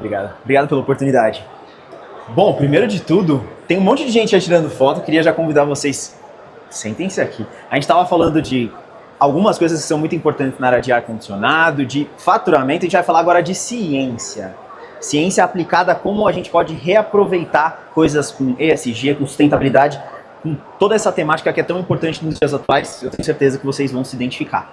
Obrigado. Obrigado pela oportunidade. Bom, primeiro de tudo, tem um monte de gente já tirando foto, queria já convidar vocês, sentem-se aqui. A gente estava falando de algumas coisas que são muito importantes na área de ar-condicionado, de faturamento, a gente vai falar agora de ciência. Ciência aplicada a como a gente pode reaproveitar coisas com ESG, com sustentabilidade, com toda essa temática que é tão importante nos dias atuais, eu tenho certeza que vocês vão se identificar.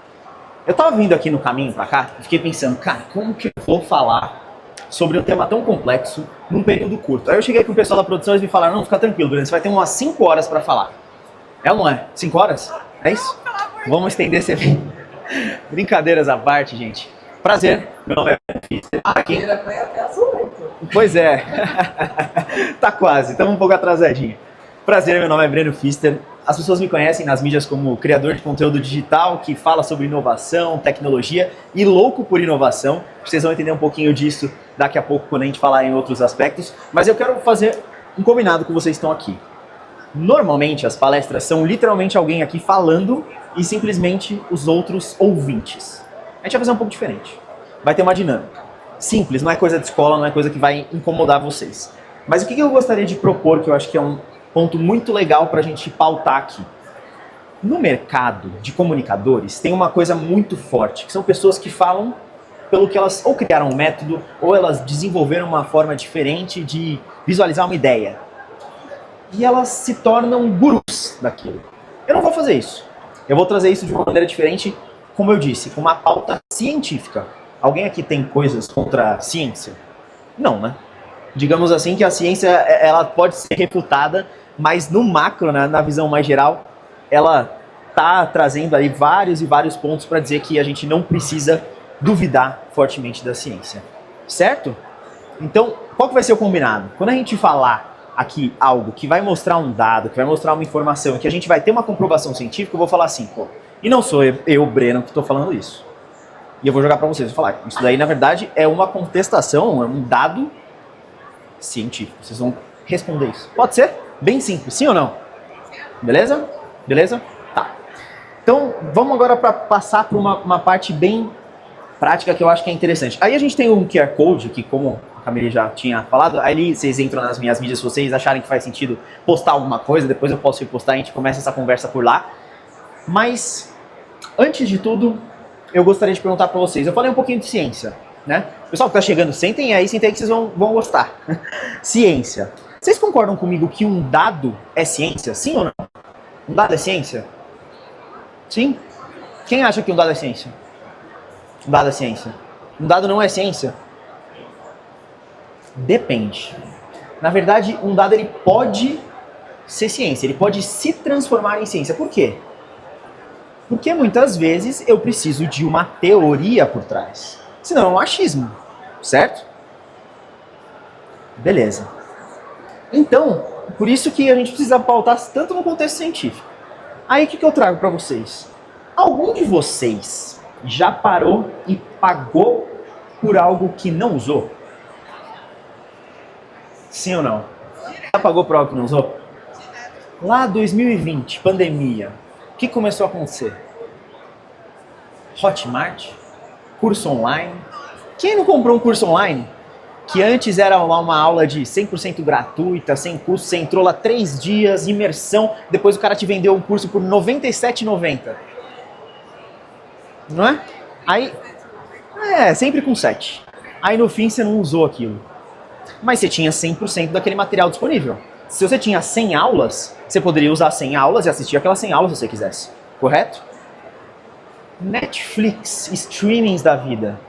Eu estava vindo aqui no caminho para cá e fiquei pensando, cara, como que eu vou falar sobre um tema tão complexo num período curto? Aí eu cheguei com o pessoal da produção e eles me falaram, não, fica tranquilo, Breno, você vai ter umas 5 horas para falar. É ou não é? 5 horas? É isso? Vamos estender esse evento. Brincadeiras à parte, gente. Prazer, meu nome é Breno Fister. Aqui. Pois é. Tá quase, estamos um pouco atrasadinho. Prazer, meu nome é Breno Fister. As pessoas me conhecem nas mídias como criador de conteúdo digital que fala sobre inovação, tecnologia e louco por inovação. Vocês vão entender um pouquinho disso daqui a pouco quando a gente falar em outros aspectos. Mas eu quero fazer um combinado com vocês que estão aqui. Normalmente as palestras são literalmente alguém aqui falando e simplesmente os outros ouvintes. A gente vai fazer um pouco diferente. Vai ter uma dinâmica. Simples, não é coisa de escola, não é coisa que vai incomodar vocês. Mas o que eu gostaria de propor, que eu acho que é um ponto muito legal para a gente pautar aqui. No mercado de comunicadores tem uma coisa muito forte, que são pessoas que falam pelo que elas ou criaram um método, ou elas desenvolveram uma forma diferente de visualizar uma ideia. E elas se tornam gurus daquilo. Eu não vou fazer isso. Eu vou trazer isso de uma maneira diferente, como eu disse, com uma pauta científica. Alguém aqui tem coisas contra a ciência? Não, né? Digamos assim que a ciência ela pode ser refutada, mas no macro, né, na visão mais geral, ela está trazendo aí vários e vários pontos para dizer que a gente não precisa duvidar fortemente da ciência. Certo? Então, qual que vai ser o combinado? Quando a gente falar aqui algo que vai mostrar um dado, que vai mostrar uma informação, que a gente vai ter uma comprovação científica, eu vou falar assim, pô, e não sou eu Breno, que estou falando isso. E eu vou jogar para vocês, vou falar, isso daí na verdade é uma contestação, é um dado científico. Vocês vão responder isso. Pode ser? Bem simples, sim ou não? Beleza? Beleza? Tá. Então, vamos agora para passar por uma parte bem prática que eu acho que é interessante. Aí a gente tem um QR Code, que como a Camille já tinha falado, aí vocês entram nas minhas mídias se vocês acharem que faz sentido postar alguma coisa, depois eu posso repostar, a gente começa essa conversa por lá. Mas, antes de tudo, eu gostaria de perguntar para vocês, eu falei um pouquinho de ciência, né? Pessoal que está chegando, sentem aí que vocês vão gostar. Ciência. Vocês concordam comigo que um dado é ciência? Sim ou não? Um dado é ciência? Sim? Quem acha que um dado é ciência? Um dado é ciência. Um dado não é ciência? Depende. Na verdade, um dado ele pode ser ciência, ele pode se transformar em ciência. Por quê? Porque muitas vezes eu preciso de uma teoria por trás. Senão é um achismo, certo? Beleza. Então, por isso que a gente precisa pautar tanto no contexto científico. Aí o que eu trago para vocês? Algum de vocês já parou e pagou por algo que não usou? Sim ou não? Já pagou por algo que não usou? Lá 2020, pandemia, o que começou a acontecer? Hotmart, curso online. Quem não comprou um curso online? Que antes era lá uma aula de 100% gratuita, sem custo, você entrou lá 3 dias, imersão, depois o cara te vendeu um curso por R$ 97,90. Não é? Aí, sempre com 7. Aí no fim você não usou aquilo. Mas você tinha 100% daquele material disponível. Se você tinha 100 aulas, você poderia usar 100 aulas e assistir aquelas 100 aulas se você quisesse. Correto? Netflix, streamings da vida.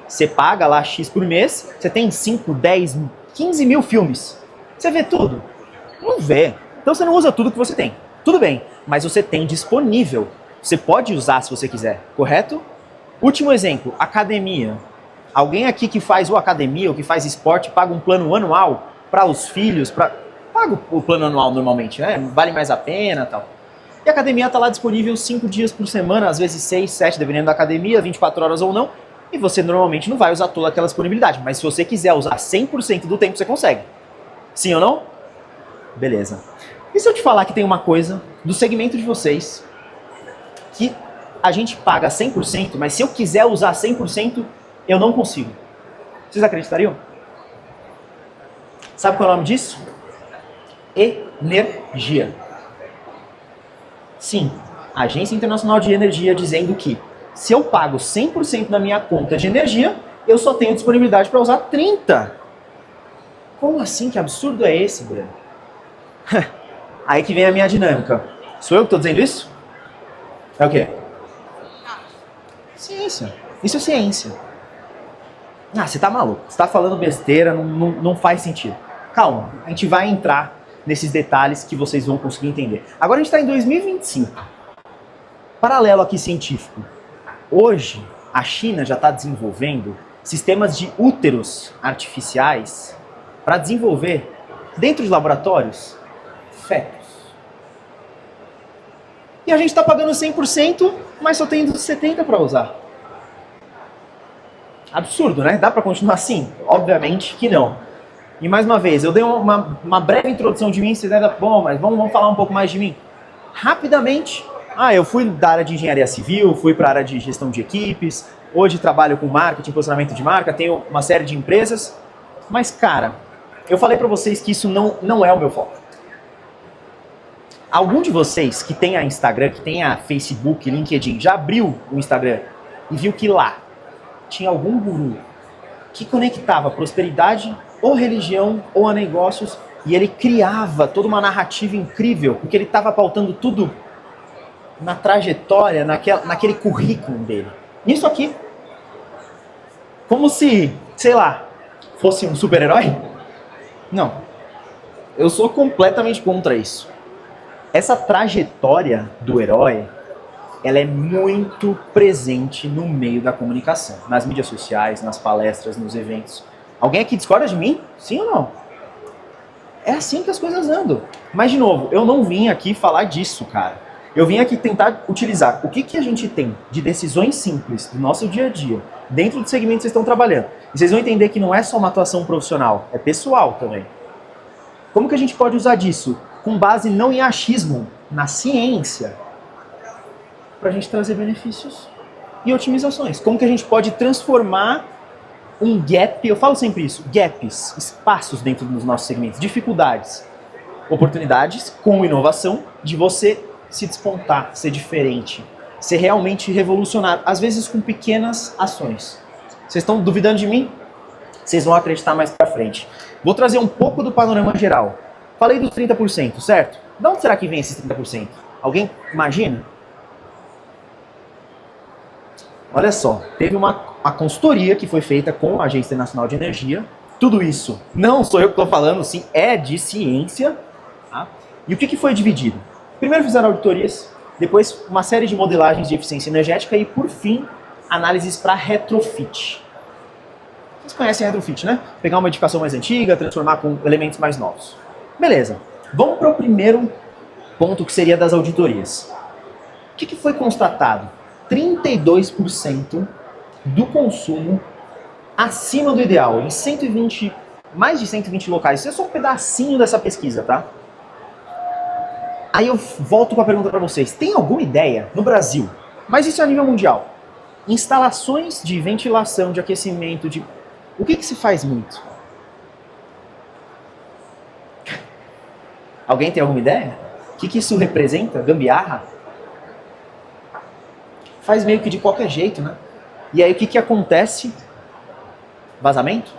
Você paga lá X por mês, você tem 5, 10, 15 mil filmes. Você vê tudo? Não vê. Então você não usa tudo que você tem. Tudo bem, mas você tem disponível. Você pode usar se você quiser, correto? Último exemplo, academia. Alguém aqui que faz academia ou que faz esporte paga um plano anual para os filhos, paga o plano anual normalmente, né? Vale mais a pena e tal. E a academia está lá disponível 5 dias por semana, às vezes 6, 7, dependendo da academia, 24 horas ou não. E você normalmente não vai usar toda aquela disponibilidade. Mas se você quiser usar 100% do tempo, você consegue. Sim ou não? Beleza. E se eu te falar que tem uma coisa do segmento de vocês que a gente paga 100%, mas se eu quiser usar 100%, eu não consigo. Vocês acreditariam? Sabe qual é o nome disso? Energia. Sim, a Agência Internacional de Energia dizendo que se eu pago 100% da minha conta de energia, eu só tenho disponibilidade para usar 30%. Como assim? Que absurdo é esse, Breno? Aí que vem a minha dinâmica. Sou eu que estou dizendo isso? É o quê? Ciência. Isso é ciência. Ah, você tá maluco. Você tá falando besteira, não faz sentido. Calma, a gente vai entrar nesses detalhes que vocês vão conseguir entender. Agora a gente está em 2025. Paralelo aqui científico. Hoje, a China já está desenvolvendo sistemas de úteros artificiais para desenvolver, dentro de laboratórios, fetos. E a gente está pagando 100%, mas só tendo 70% para usar. Absurdo, né? Dá para continuar assim? Obviamente que não. E mais uma vez, eu dei uma breve introdução de mim, vocês devem falar, bom, mas vamos falar um pouco mais de mim. Rapidamente, eu fui da área de engenharia civil, fui para a área de gestão de equipes, hoje trabalho com marketing, posicionamento de marca, tenho uma série de empresas, mas cara, eu falei para vocês que isso não é o meu foco. Algum de vocês que tenha Instagram, que tenha Facebook, LinkedIn, já abriu o Instagram e viu que lá tinha algum guru que conectava prosperidade ou religião ou a negócios e ele criava toda uma narrativa incrível, porque ele estava pautando tudo na trajetória, naquele currículo dele. Isso aqui. Como se, sei lá, fosse um super-herói? Não. Eu sou completamente contra isso. Essa trajetória do herói, ela é muito presente no meio da comunicação, nas mídias sociais, nas palestras, nos eventos. Alguém aqui discorda de mim? Sim ou não? É assim que as coisas andam. Mas, de novo, eu não vim aqui falar disso, cara. Eu vim aqui tentar utilizar o que a gente tem de decisões simples do nosso dia a dia, dentro do segmento que vocês estão trabalhando. E vocês vão entender que não é só uma atuação profissional, é pessoal também. Como que a gente pode usar disso? Com base não em achismo, na ciência, para a gente trazer benefícios e otimizações. Como que a gente pode transformar um gap, eu falo sempre isso, gaps, espaços dentro dos nossos segmentos, dificuldades, oportunidades com inovação de você se despontar, ser diferente, ser realmente revolucionário, às vezes com pequenas ações. Vocês estão duvidando de mim? Vocês vão acreditar mais pra frente. Vou trazer um pouco do panorama geral. Falei dos 30%, certo? De onde será que vem esses 30%? Alguém imagina? Olha só, teve uma consultoria que foi feita com a Agência Nacional de Energia. Tudo isso não sou eu que estou falando, sim, é de ciência. Tá? E o que foi dividido? Primeiro fizeram auditorias, depois uma série de modelagens de eficiência energética e, por fim, análises para retrofit. Vocês conhecem retrofit, né? Pegar uma edificação mais antiga, transformar com elementos mais novos. Beleza. Vamos para o primeiro ponto, que seria das auditorias. O que foi constatado? 32% do consumo acima do ideal, em 120, mais de 120 locais. Isso é só um pedacinho dessa pesquisa, tá? Aí eu volto com a pergunta para vocês. Tem alguma ideia no Brasil, mas isso é a nível mundial, instalações de ventilação, de aquecimento, o que se faz muito? Alguém tem alguma ideia? O que isso representa? Gambiarra? Faz meio que de qualquer jeito, né? E aí o que acontece? Vazamento?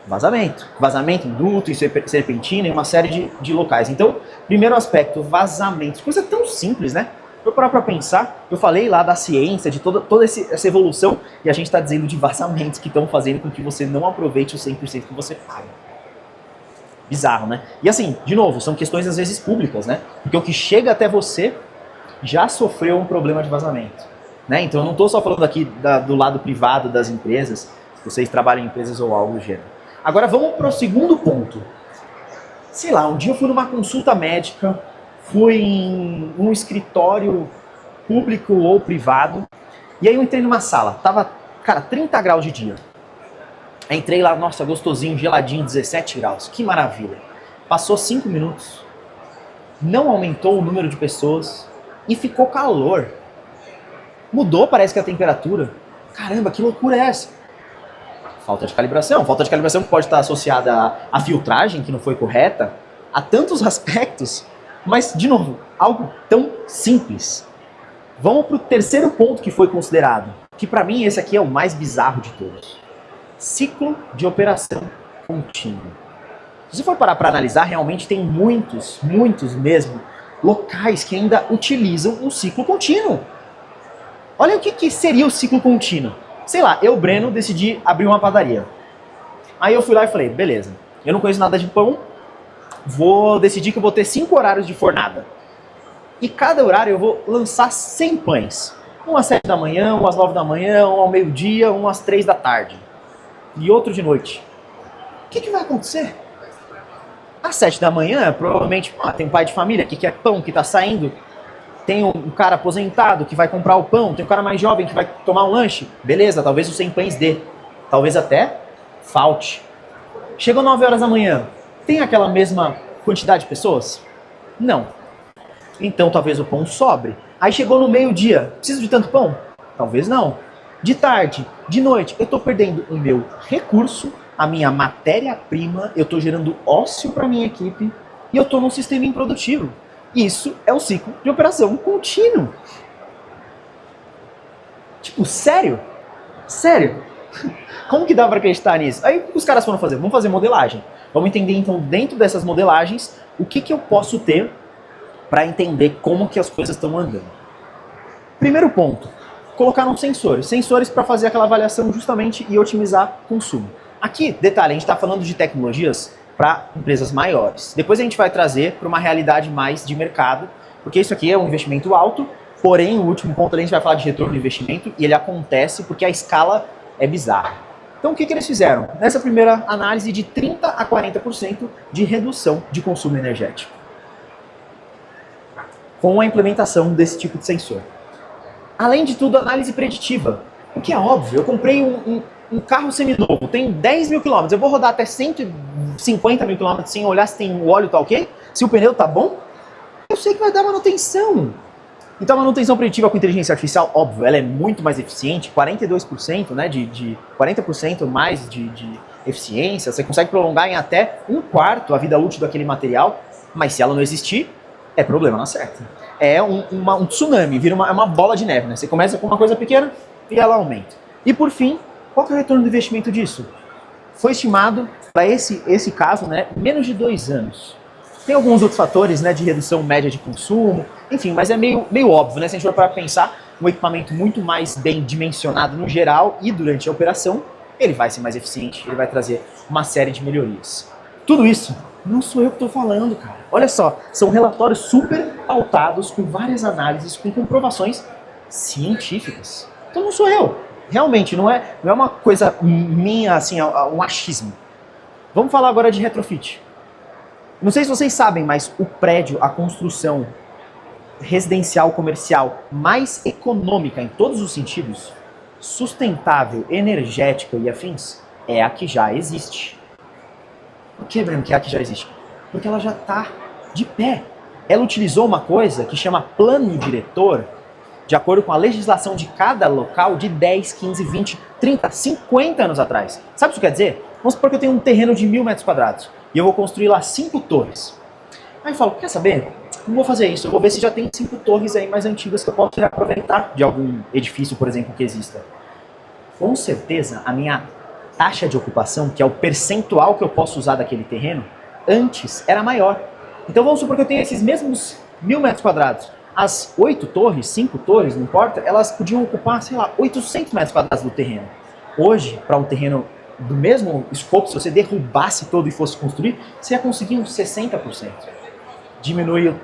Vazamento. Vazamento em duto, em serpentina, em uma série de locais. Então, primeiro aspecto, vazamento. Coisa tão simples, né? Eu parar pra pensar, eu falei lá da ciência, de toda essa evolução, e a gente está dizendo de vazamentos que estão fazendo com que você não aproveite o 100% que você paga. Bizarro, né? E assim, de novo, são questões às vezes públicas, né? Porque o que chega até você já sofreu um problema de vazamento, né? Então eu não estou só falando aqui do lado privado das empresas, se vocês trabalham em empresas ou algo do gênero. Agora vamos para o segundo ponto. Sei lá, um dia eu fui numa consulta médica, fui em um escritório público ou privado, e aí eu entrei numa sala, tava, cara, 30 graus de dia. Entrei lá, nossa, gostosinho, geladinho, 17 graus, que maravilha. Passou 5 minutos, não aumentou o número de pessoas e ficou calor. Mudou, parece que a temperatura. Caramba, que loucura é essa? Falta de calibração. Falta de calibração que pode estar associada à filtragem que não foi correta, a tantos aspectos, mas, de novo, algo tão simples. Vamos para o terceiro ponto que foi considerado, que para mim esse aqui é o mais bizarro de todos. Ciclo de operação contínuo. Se você for parar para analisar, realmente tem muitos mesmo, locais que ainda utilizam um ciclo contínuo. Olha o que seria o ciclo contínuo. Sei lá, eu, Breno, decidi abrir uma padaria. Aí eu fui lá e falei, beleza, eu não conheço nada de pão, vou decidir que eu vou ter 5 horários de fornada. E cada horário eu vou lançar 100 pães. Um às 7 da manhã, um às 9 da manhã, um ao meio-dia, um às 3 da tarde. E outro de noite. O que vai acontecer? Às 7 da manhã, provavelmente, tem um pai de família que quer pão, que está saindo. Tem um cara aposentado que vai comprar o pão. Tem um cara mais jovem que vai tomar um lanche. Beleza, talvez os 100 pães dê. Talvez até falte. Chegou 9 horas da manhã. Tem aquela mesma quantidade de pessoas? Não. Então talvez o pão sobre. Aí chegou no meio-dia. Preciso de tanto pão? Talvez não. De tarde, de noite, eu estou perdendo o meu recurso, a minha matéria-prima, eu estou gerando ócio para minha equipe e eu estou num sistema improdutivo. Isso é o ciclo de operação contínuo. Tipo, sério? Sério? Como que dá para acreditar nisso? Aí os caras foram fazer, vamos fazer modelagem. Vamos entender então dentro dessas modelagens o que eu posso ter para entender como que as coisas estão andando. Primeiro ponto, colocaram sensores. Sensores para fazer aquela avaliação justamente e otimizar consumo. Aqui, detalhe, a gente está falando de tecnologias para empresas maiores. Depois a gente vai trazer para uma realidade mais de mercado, porque isso aqui é um investimento alto, porém o último ponto a gente vai falar de retorno de investimento e ele acontece porque a escala é bizarra. Então o que eles fizeram? Nessa primeira análise de 30% a 40% de redução de consumo energético, com a implementação desse tipo de sensor. Além de tudo, análise preditiva, o que é óbvio, eu comprei um carro seminovo, tem 10 mil quilômetros, eu vou rodar até 150 mil quilômetros sem olhar se tem o óleo tá ok, se o pneu tá bom, eu sei que vai dar manutenção. Então a manutenção preditiva com inteligência artificial, óbvio, ela é muito mais eficiente, 42%, né, de 40% mais de eficiência, você consegue prolongar em até 1/4 a vida útil daquele material, mas se ela não existir, é problema na certa. É um tsunami, vira uma bola de neve, né? Você começa com uma coisa pequena e ela aumenta. E por fim, qual que é o retorno do investimento disso? Foi estimado, para esse caso, né, menos de 2 anos. Tem alguns outros fatores, né, de redução média de consumo, enfim, mas é meio óbvio, né? Se a gente for para pensar, um equipamento muito mais bem dimensionado no geral e durante a operação, ele vai ser mais eficiente, ele vai trazer uma série de melhorias. Tudo isso não sou eu que estou falando, cara. Olha só, são relatórios super pautados, com várias análises, com comprovações científicas. Então não sou eu. Realmente, não é uma coisa minha, assim, um achismo. Vamos falar agora de retrofit. Não sei se vocês sabem, mas o prédio, a construção residencial comercial mais econômica em todos os sentidos, sustentável, energética e afins, é a que já existe. Por que, Breno, que é a que já existe? Porque ela já está de pé. Ela utilizou uma coisa que chama plano diretor, de acordo com a legislação de cada local de 10, 15, 20, 30, 50 anos atrás. Sabe o que isso quer dizer? Vamos supor que eu tenho um terreno de 1.000 metros quadrados e eu vou construir lá 5 torres. Aí eu falo, quer saber? Não vou fazer isso, eu vou ver se já tem 5 torres aí mais antigas que eu posso aproveitar de algum edifício, por exemplo, que exista. Com certeza, a minha taxa de ocupação, que é o percentual que eu posso usar daquele terreno, antes era maior. Então vamos supor que eu tenho esses mesmos 1.000 metros quadrados. As 8 torres, 5 torres, não importa, elas podiam ocupar, sei lá, 800 metros quadrados do terreno. Hoje, para um terreno do mesmo escopo, se você derrubasse todo e fosse construir, você ia conseguir uns 60%. Diminui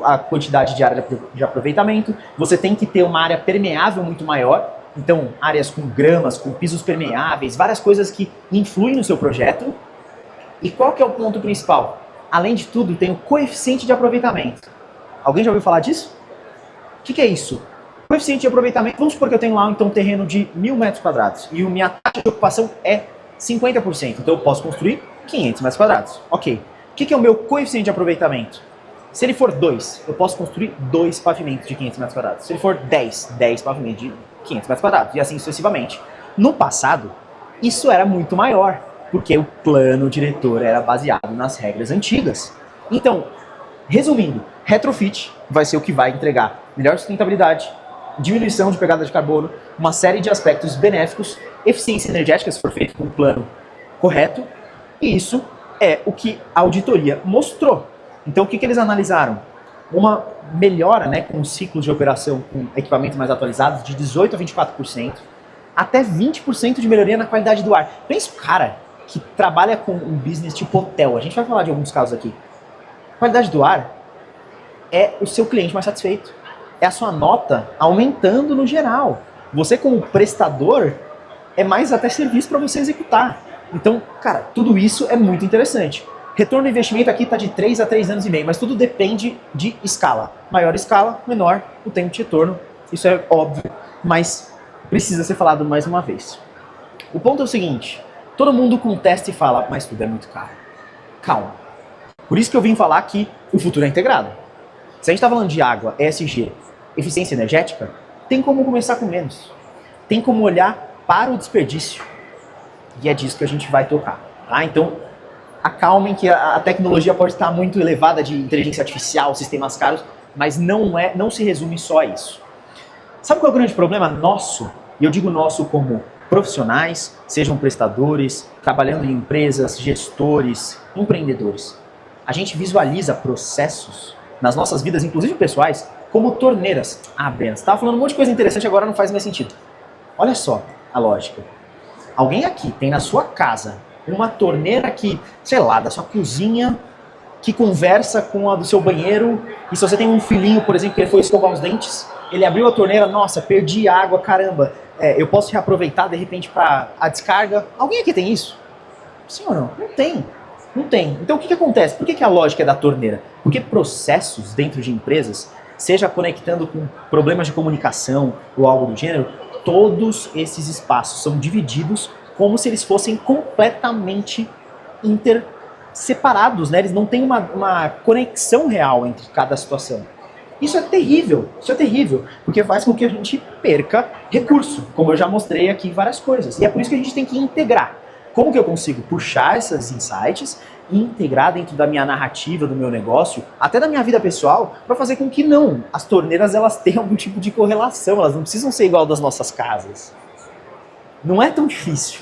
a quantidade de área de aproveitamento, você tem que ter uma área permeável muito maior, então áreas com gramas, com pisos permeáveis, várias coisas que influem no seu projeto. E qual que é o ponto principal? Além de tudo, tem o coeficiente de aproveitamento. Alguém já ouviu falar disso? O que é isso? Coeficiente de aproveitamento, vamos supor que eu tenho lá então um terreno de 1.000 metros quadrados e a minha taxa de ocupação é 50%, então eu posso construir 500 metros quadrados. Ok. O que é o meu coeficiente de aproveitamento? Se ele for 2, eu posso construir 2 pavimentos de 500 metros quadrados. Se ele for 10 pavimentos de 500 metros quadrados, e assim sucessivamente. No passado, Isso era muito maior, porque o plano diretor era baseado nas regras antigas. Então, resumindo, retrofit vai ser o que vai entregar melhor sustentabilidade, diminuição de pegada de carbono, uma série de aspectos benéficos, eficiência energética, se for feito com um plano correto, e isso é o que a auditoria mostrou. Então, o que eles analisaram? Uma melhora, né, com ciclos de operação com equipamentos mais atualizados de 18% a 24%, até 20% de melhoria na qualidade do ar. Pensa o cara que trabalha com um business tipo hotel, a gente vai falar de alguns casos aqui. A qualidade do ar é o seu cliente mais satisfeito. É a sua nota aumentando no geral. Você como prestador é mais até serviço para você executar. Então, cara, tudo isso é muito interessante. Retorno do investimento aqui está de 3 a 3 anos e meio, mas tudo depende de escala. Maior escala, menor o tempo de retorno. Isso é óbvio, mas precisa ser falado mais uma vez. O ponto é o seguinte, todo mundo contesta e fala, mas tudo é muito caro. Calma. Por isso que eu vim falar que o futuro é integrado. Se a gente está falando de água, ESG, eficiência energética, tem como começar com menos. Tem como olhar para o desperdício. E é disso que a gente vai tocar. Tá? Então, acalmem que a tecnologia pode estar muito elevada de inteligência artificial, sistemas caros, mas não se resume só a isso. Sabe qual é o grande problema nosso? E eu digo nosso como profissionais, sejam prestadores, trabalhando em empresas, gestores, empreendedores. A gente visualiza processos nas nossas vidas, inclusive pessoais, como torneiras. Ah, Breno, você estava falando um monte de coisa interessante, agora não faz mais sentido. Olha só a lógica. Alguém aqui tem na sua casa uma torneira que, sei lá, da sua cozinha, que conversa com a do seu banheiro, e se você tem um filhinho, por exemplo, que ele foi escovar os dentes, ele abriu a torneira, nossa, perdi água, caramba, eu posso reaproveitar de repente para a descarga. Alguém aqui tem isso? Sim ou não? Não tem. Não tem. Então o que acontece? Por que a lógica é da torneira? Porque processos dentro de empresas, seja conectando com problemas de comunicação ou algo do gênero, todos esses espaços são divididos como se eles fossem completamente separados, né? Eles não têm uma conexão real entre cada situação. Isso é terrível, porque faz com que a gente perca recurso, como eu já mostrei aqui várias coisas. E é por isso que a gente tem que integrar. Como que eu consigo puxar esses insights e integrar dentro da minha narrativa, do meu negócio, até da minha vida pessoal, para fazer com que as torneiras elas tenham algum tipo de correlação, elas não precisam ser igual das nossas casas. Não é tão difícil.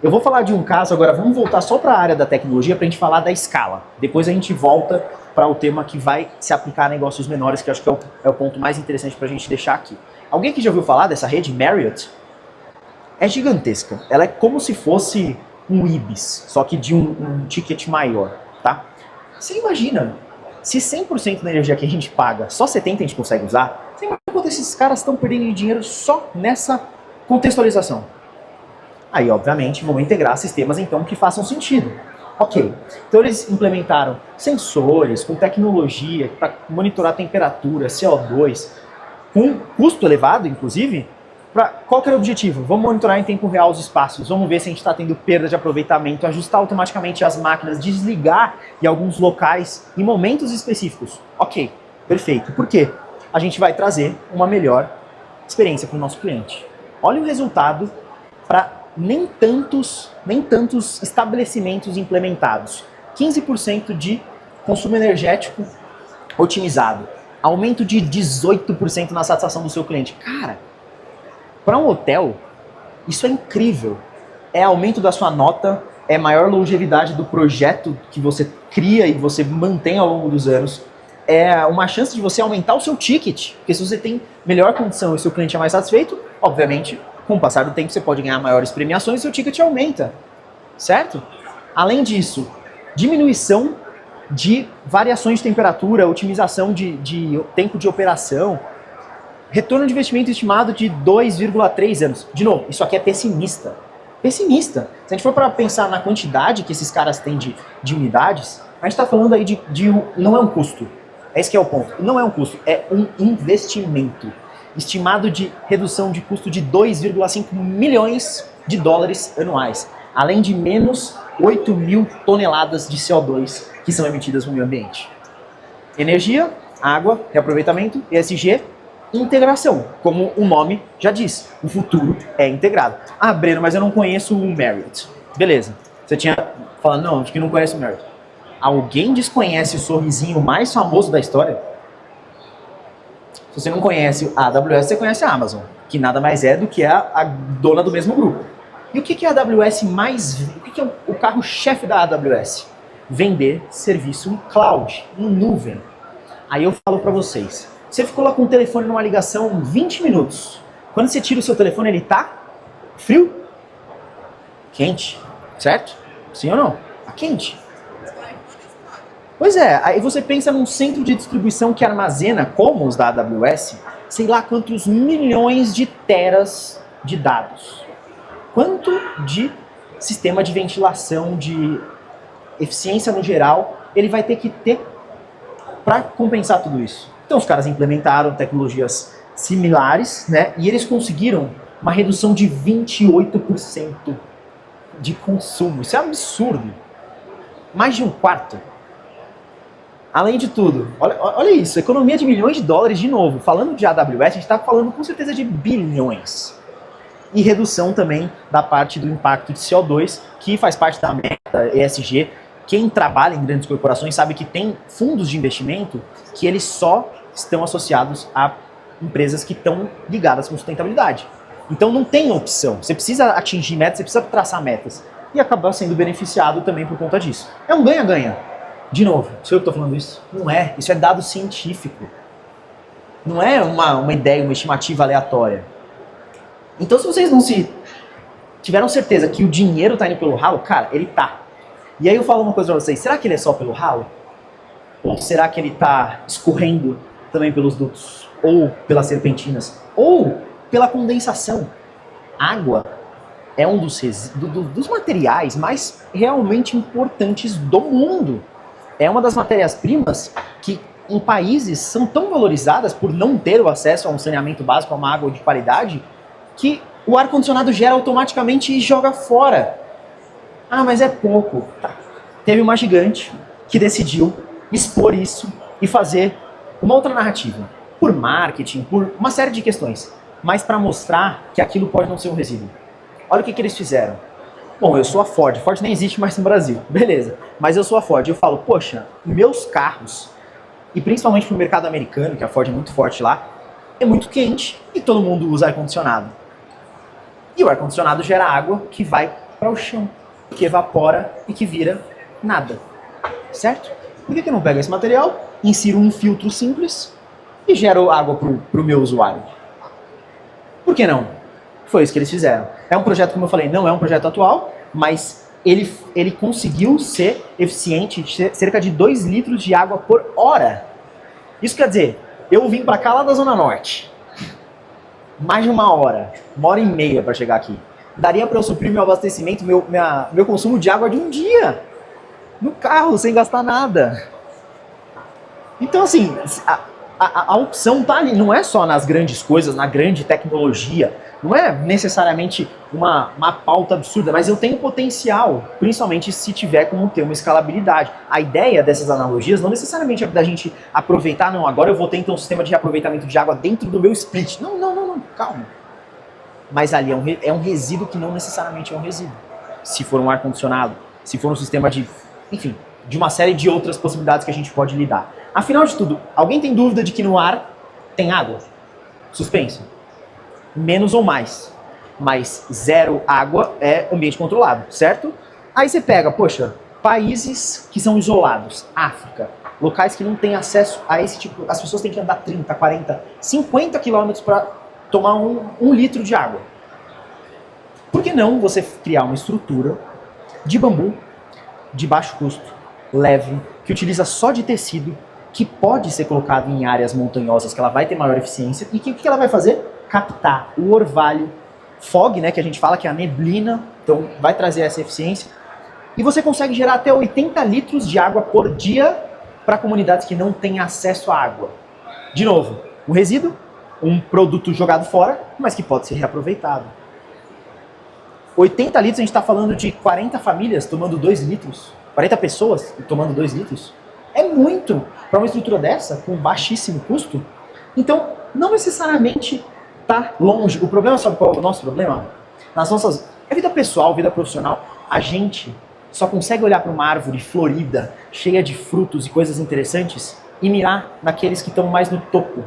Eu vou falar de um caso agora, vamos voltar só para a área da tecnologia para a gente falar da escala. Depois a gente volta para o tema que vai se aplicar a negócios menores, que eu acho que é o ponto mais interessante para a gente deixar aqui. Alguém que já ouviu falar dessa rede, Marriott? É gigantesca. Ela é como se fosse um Ibis, só que de um ticket maior, tá? Você imagina, se 100% da energia que a gente paga, só 70% a gente consegue usar, você imagina quanto esses caras estão perdendo dinheiro só nessa contextualização. Aí, obviamente, vão integrar sistemas, então, que façam sentido. Ok, então eles implementaram sensores com tecnologia para monitorar a temperatura, CO2, com custo elevado, inclusive. Qual que era o objetivo? Vamos monitorar em tempo real os espaços, vamos ver se a gente está tendo perda de aproveitamento, ajustar automaticamente as máquinas, desligar em alguns locais em momentos específicos. Ok, perfeito. Por quê? A gente vai trazer uma melhor experiência para o nosso cliente. Olha o resultado para nem tantos estabelecimentos implementados. 15% de consumo energético otimizado. Aumento de 18% na satisfação do seu cliente. Cara, para um hotel, isso é incrível. É aumento da sua nota, é maior longevidade do projeto que você cria e você mantém ao longo dos anos. É uma chance de você aumentar o seu ticket, porque se você tem melhor condição e o seu cliente é mais satisfeito, obviamente, com o passar do tempo você pode ganhar maiores premiações e seu ticket aumenta, certo? Além disso, diminuição de variações de temperatura, otimização de tempo de operação, retorno de investimento estimado de 2,3 anos. De novo, isso aqui é pessimista. Pessimista. Se a gente for para pensar na quantidade que esses caras têm de unidades, a gente está falando aí não é um custo. É esse que é o ponto. Não é um custo, é um investimento. Estimado de redução de custo de 2,5 milhões de dólares anuais. Além de menos 8 mil toneladas de CO2 que são emitidas no meio ambiente. Energia, água, reaproveitamento, ESG, integração, como o nome já diz, o futuro é integrado. Ah, Breno, mas eu não conheço o Marriott. Beleza, você tinha falado, não, acho que não conhece o Marriott. Alguém desconhece o sorrisinho mais famoso da história? Se você não conhece a AWS, você conhece a Amazon, que nada mais é do que a dona do mesmo grupo. E o que é a AWS mais... O que é o carro-chefe da AWS? Vender serviço em cloud, em nuvem. Aí eu falo para vocês, você ficou lá com o telefone numa ligação 20 minutos. Quando você tira o seu telefone, ele tá frio? Quente, certo? Sim ou não? Tá quente. Pois é, aí você pensa num centro de distribuição que armazena, como os da AWS, sei lá quantos milhões de teras de dados. Quanto de sistema de ventilação, de eficiência no geral, ele vai ter que ter para compensar tudo isso. Então os caras implementaram tecnologias similares, né? E eles conseguiram uma redução de 28% de consumo. Isso é absurdo. Mais de um quarto. Além de tudo, olha isso, economia de milhões de dólares de novo. Falando de AWS, a gente está falando com certeza de bilhões. E redução também da parte do impacto de CO2, que faz parte da meta ESG. Quem trabalha em grandes corporações sabe que tem fundos de investimento que eles só estão associados a empresas que estão ligadas com sustentabilidade. Então não tem opção. Você precisa atingir metas, você precisa traçar metas. E acabar sendo beneficiado também por conta disso. É um ganha-ganha. De novo, sou eu que estou falando isso? Não é. Isso é dado científico. Não é uma ideia, uma estimativa aleatória. Então se vocês não tiveram certeza que o dinheiro está indo pelo ralo, cara, ele tá. E aí eu falo uma coisa pra vocês, será que ele é só pelo ralo? Ou será que ele tá escorrendo também pelos dutos? Ou pelas serpentinas? Ou pela condensação? Água é um dos materiais mais realmente importantes do mundo. É uma das matérias-primas que em países são tão valorizadas por não ter o acesso a um saneamento básico, a uma água de qualidade, que o ar-condicionado gera automaticamente e joga fora. Ah, mas é pouco. Tá. Teve uma gigante que decidiu expor isso e fazer uma outra narrativa. Por marketing, por uma série de questões. Mas para mostrar que aquilo pode não ser um resíduo. Olha o que eles fizeram. Bom, eu sou a Ford. Ford nem existe mais no Brasil. Beleza. Mas eu sou a Ford. Eu falo, poxa, meus carros, e principalmente pro mercado americano, que a Ford é muito forte lá, é muito quente e todo mundo usa ar-condicionado. E o ar-condicionado gera água que vai para o chão, que evapora e que vira nada. Certo? Por que eu não pego esse material, insiro um filtro simples e gero água pro meu usuário? Por que não? Foi isso que eles fizeram. É um projeto, como eu falei, não é um projeto atual, mas ele conseguiu ser eficiente, cerca de 2 litros de água por hora. Isso quer dizer, eu vim para cá lá da Zona Norte, mais de 1 hora e meia para chegar aqui. Daria para eu suprir meu abastecimento, meu consumo de água de um dia, no carro, sem gastar nada. Então, assim, a opção tá ali, não é só nas grandes coisas, na grande tecnologia, não é necessariamente uma pauta absurda, mas eu tenho potencial, principalmente se tiver como ter uma escalabilidade. A ideia dessas analogias não necessariamente é da gente aproveitar, não, agora eu vou ter então um sistema de reaproveitamento de água dentro do meu split. Não, calma. Mas ali é um resíduo que não necessariamente é um resíduo. Se for um ar-condicionado, se for um sistema de, enfim, de uma série de outras possibilidades que a gente pode lidar. Afinal de tudo, alguém tem dúvida de que no ar tem água? Suspenso. Menos ou mais. Mas zero água é ambiente controlado, certo? Aí você pega, poxa, países que são isolados, África, locais que não têm acesso a esse tipo, as pessoas têm que andar 30, 40, 50 quilômetros para tomar um litro de água. Por que não você criar uma estrutura de bambu, de baixo custo, leve, que utiliza só de tecido, que pode ser colocado em áreas montanhosas, que ela vai ter maior eficiência, e que o que ela vai fazer? Captar o orvalho, fog, né, que a gente fala que é a neblina, então vai trazer essa eficiência, e você consegue gerar até 80 litros de água por dia para comunidades que não têm acesso à água. De novo, um resíduo, um produto jogado fora, mas que pode ser reaproveitado. 80 litros, a gente está falando de 40 famílias tomando 2 litros, 40 pessoas tomando 2 litros. É muito para uma estrutura dessa, com baixíssimo custo. Então, não necessariamente tá longe. O problema, sabe qual é o nosso problema? Nas nossas... É vida pessoal, vida profissional. A gente só consegue olhar para uma árvore florida, cheia de frutos e coisas interessantes, e mirar naqueles que estão mais no topo,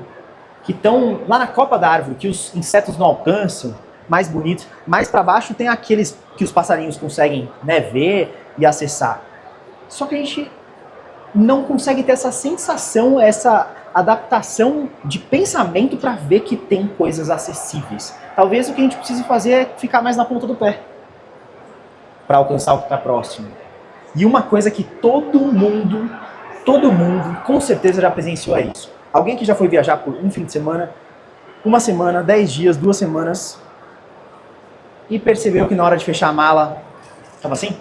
que estão lá na copa da árvore, que os insetos não alcançam, mais bonitos. Mais para baixo tem aqueles que os passarinhos conseguem, né, ver e acessar. Só que a gente não consegue ter essa sensação, essa adaptação de pensamento para ver que tem coisas acessíveis. Talvez o que a gente precise fazer é ficar mais na ponta do pé para alcançar o que está próximo. E uma coisa que todo mundo, com certeza já presenciou é isso. Alguém que já foi viajar por um fim de semana, uma semana, 10 dias, 2 semanas, e percebeu que na hora de fechar a mala, estava assim?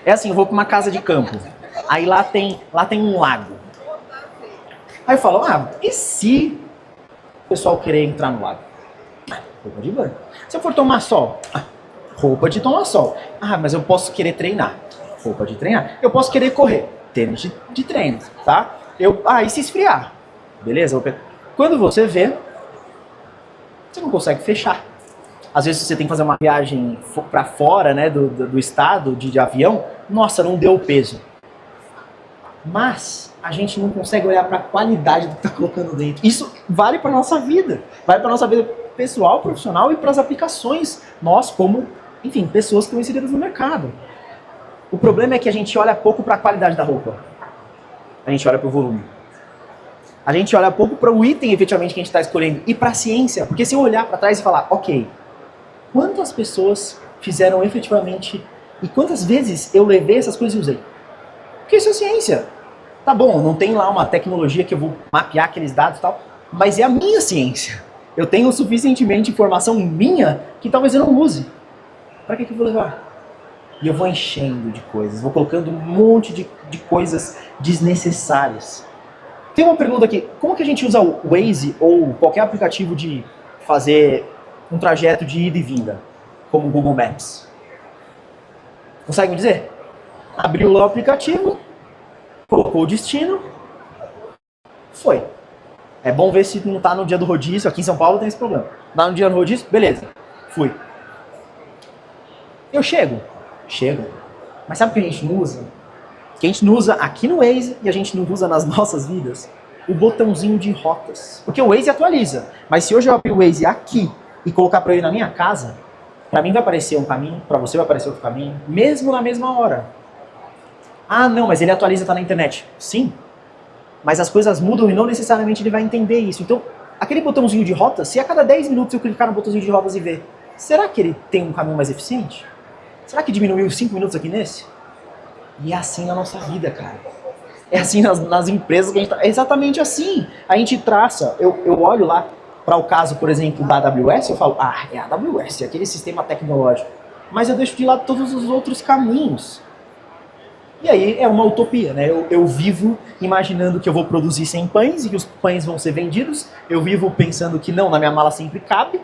É assim, eu vou para uma casa de campo, aí lá tem um lago. Aí eu falo, e se o pessoal querer entrar no lago? Roupa de banho. Se eu for tomar sol, roupa de tomar sol. Mas eu posso querer treinar. Roupa de treinar. Eu posso querer correr. Tênis de treino, tá? E se esfriar? Beleza? Quando você vê, você não consegue fechar. Às vezes você tem que fazer uma viagem para fora, né, do estado de avião. Nossa, não deu o peso. Mas a gente não consegue olhar para a qualidade do que está colocando dentro. Isso vale para nossa vida. Vale para nossa vida pessoal, profissional e para as aplicações. Nós, como, enfim, pessoas que estão inseridas no mercado. O problema é que a gente olha pouco para a qualidade da roupa. A gente olha para o volume. A gente olha pouco para o item, efetivamente, que a gente está escolhendo. E para a ciência. Porque se eu olhar para trás e falar, ok, quantas pessoas fizeram efetivamente e quantas vezes eu levei essas coisas e usei? Porque isso é ciência. Tá bom, não tem lá uma tecnologia que eu vou mapear aqueles dados e tal, mas é a minha ciência. Eu tenho suficientemente informação minha que talvez eu não use. Para que eu vou levar? E eu vou enchendo de coisas, vou colocando um monte de coisas desnecessárias. Tem uma pergunta aqui, como que a gente usa o Waze ou qualquer aplicativo de fazer um trajeto de ida e vinda, como o Google Maps? Consegue me dizer? Abriu lá o aplicativo, colocou o destino, foi. É bom ver se não tá no dia do rodízio, aqui em São Paulo tem esse problema. Dá no dia do rodízio, beleza, fui. Eu chego. Mas sabe o que a gente não usa? Que a gente não usa aqui no Waze e a gente não usa nas nossas vidas? O botãozinho de rotas. Porque o Waze atualiza. Mas se hoje eu abrir o Waze aqui e colocar para ele na minha casa, para mim vai aparecer um caminho, para você vai aparecer outro caminho, mesmo na mesma hora. Não, mas ele atualiza, tá na internet. Sim, mas as coisas mudam e não necessariamente ele vai entender isso. Então, aquele botãozinho de rota, se a cada 10 minutos eu clicar no botãozinho de rotas e ver, será que ele tem um caminho mais eficiente? Será que diminuiu 5 minutos aqui nesse? E é assim na nossa vida, cara. É assim nas empresas que a gente tá. É exatamente assim. A gente traça, eu olho lá para o caso, por exemplo, da AWS, eu falo, é a AWS, é aquele sistema tecnológico. Mas eu deixo de lado todos os outros caminhos. E aí é uma utopia, né? Eu vivo imaginando que eu vou produzir 100 pães e que os pães vão ser vendidos. Eu vivo pensando que não, na minha mala sempre cabe.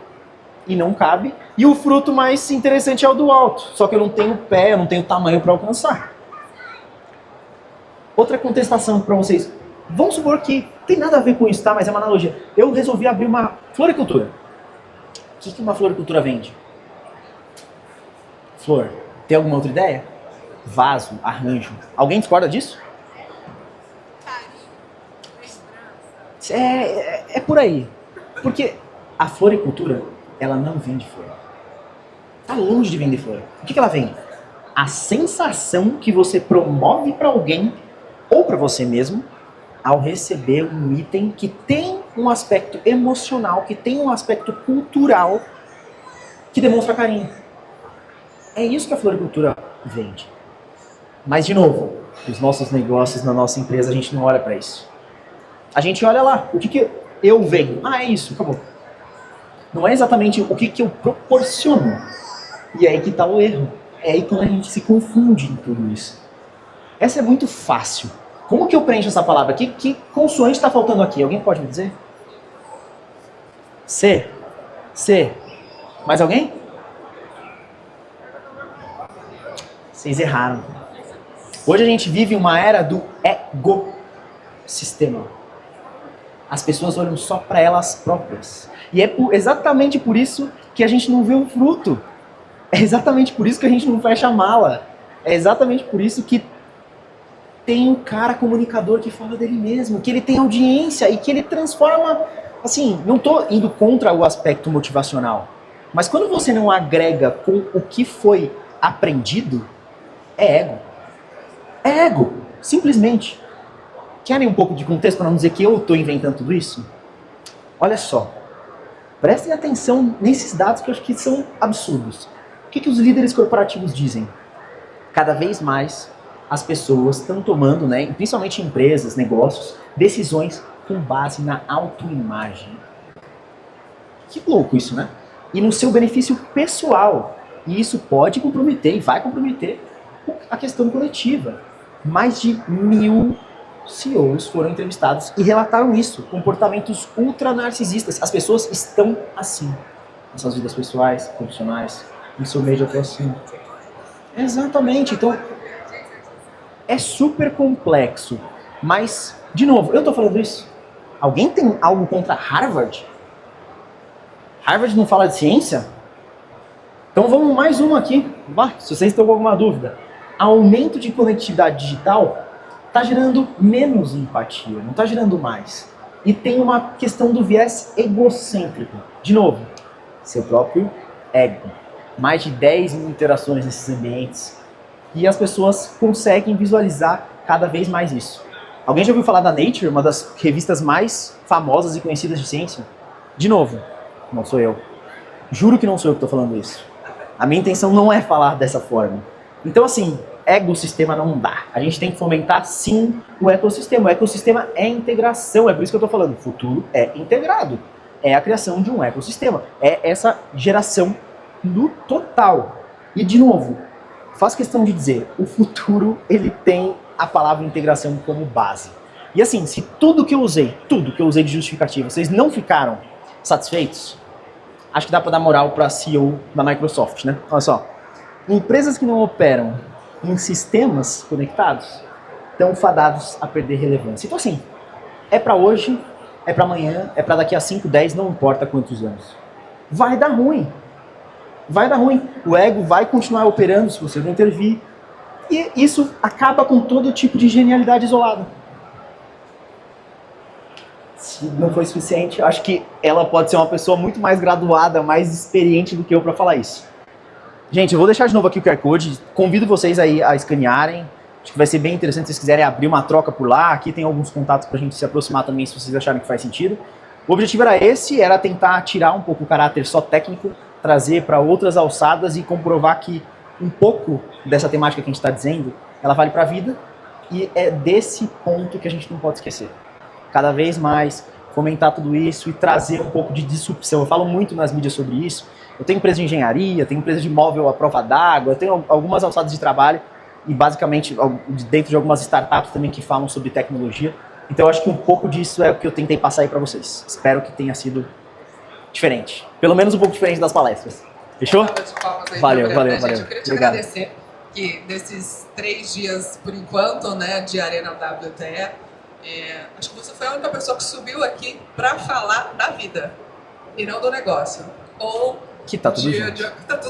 E não cabe. E o fruto mais interessante é o do alto. Só que eu não tenho pé, eu não tenho tamanho para alcançar. Outra contestação para vocês. Vamos supor que tem nada a ver com isso, tá? Mas é uma analogia. Eu resolvi abrir uma floricultura. O que uma floricultura vende? Flor. Tem alguma outra ideia? Vaso, arranjo. Alguém discorda disso? É por aí. Porque a floricultura, ela não vende flor. Tá longe de vender flor. O que ela vende? A sensação que você promove para alguém ou para você mesmo ao receber um item que tem um aspecto emocional, que tem um aspecto cultural que demonstra carinho. É isso que a floricultura vende. Mas, de novo, os nossos negócios, na nossa empresa, a gente não olha para isso. A gente olha lá, o que eu vendo? É isso, acabou. Não é exatamente o que eu proporciono. E é aí que está o erro. É aí quando a gente se confunde em tudo isso. Essa é muito fácil. Como que eu preencho essa palavra? Que consoante está faltando aqui? Alguém pode me dizer? C. Mais alguém? Vocês erraram. Hoje a gente vive uma era do ecossistema. As pessoas olham só para elas próprias. E é exatamente por isso que a gente não vê o fruto. É exatamente por isso que a gente não fecha a mala. É exatamente por isso que tem um cara comunicador que fala dele mesmo, que ele tem audiência e que ele transforma... Assim, não estou indo contra o aspecto motivacional, mas quando você não agrega com o que foi aprendido, é ego. É ego, simplesmente. Querem um pouco de contexto para não dizer que eu estou inventando tudo isso? Olha só, prestem atenção nesses dados que eu acho que são absurdos. O que os líderes corporativos dizem? Cada vez mais as pessoas estão tomando, né, principalmente empresas, negócios, decisões com base na autoimagem. Que louco isso, né? E no seu benefício pessoal. E isso pode comprometer e vai comprometer a questão coletiva. Mais de 1000 CEOs foram entrevistados e relataram isso, comportamentos ultra narcisistas. As pessoas estão assim, nas suas vidas pessoais, profissionais, no seu meio de atuação. Exatamente, então é super complexo, mas, de novo, eu tô falando isso. Alguém tem algo contra Harvard? Harvard não fala de ciência? Então vamos mais uma aqui, se vocês estão com alguma dúvida. Aumento de conectividade digital está gerando menos empatia, não está gerando mais. E tem uma questão do viés egocêntrico. De novo, seu próprio ego. Mais de 10 mil interações nesses ambientes. E as pessoas conseguem visualizar cada vez mais isso. Alguém já ouviu falar da Nature, uma das revistas mais famosas e conhecidas de ciência? De novo, não sou eu. Juro que não sou eu que estou falando isso. A minha intenção não é falar dessa forma. Então, assim, ecossistema não dá. A gente tem que fomentar, sim, o ecossistema. O ecossistema é integração, é por isso que eu estou falando. O futuro é integrado. É a criação de um ecossistema. É essa geração do total. E, de novo, faço questão de dizer, o futuro, ele tem a palavra integração como base. E assim, se tudo que eu usei de justificativa, vocês não ficaram satisfeitos, acho que dá para dar moral para a CEO da Microsoft, né? Olha só, empresas que não operam em sistemas conectados estão fadados a perder relevância. Então assim, é para hoje, é para amanhã, é para daqui a 5, 10, não importa quantos anos. Vai dar ruim. Vai dar ruim. O ego vai continuar operando se você não intervir. E isso acaba com todo tipo de genialidade isolada. Se não foi suficiente, acho que ela pode ser uma pessoa muito mais graduada, mais experiente do que eu para falar isso. Gente, eu vou deixar de novo aqui o QR Code. Convido vocês aí a escanearem. Acho que vai ser bem interessante se vocês quiserem abrir uma troca por lá. Aqui tem alguns contatos para a gente se aproximar também, se vocês acharem que faz sentido. O objetivo era esse, era tentar tirar um pouco o caráter só técnico, trazer para outras alçadas e comprovar que um pouco dessa temática que a gente está dizendo, ela vale para a vida, e é desse ponto que a gente não pode esquecer. Cada vez mais fomentar tudo isso e trazer um pouco de disrupção. Eu falo muito nas mídias sobre isso. Eu tenho empresa de engenharia, tenho empresa de móvel à prova d'água, eu tenho algumas alçadas de trabalho e basicamente dentro de algumas startups também que falam sobre tecnologia. Então eu acho que um pouco disso é o que eu tentei passar aí para vocês. Espero que tenha sido diferente. Pelo menos um pouco diferente das palestras. Fechou? Valeu. Eu queria te agradecer que desses 3 dias, por enquanto, né, de Arena WTE, acho que você foi a única pessoa que subiu aqui para falar da vida e não do negócio. Ou que tá tudo junto. Tá tudo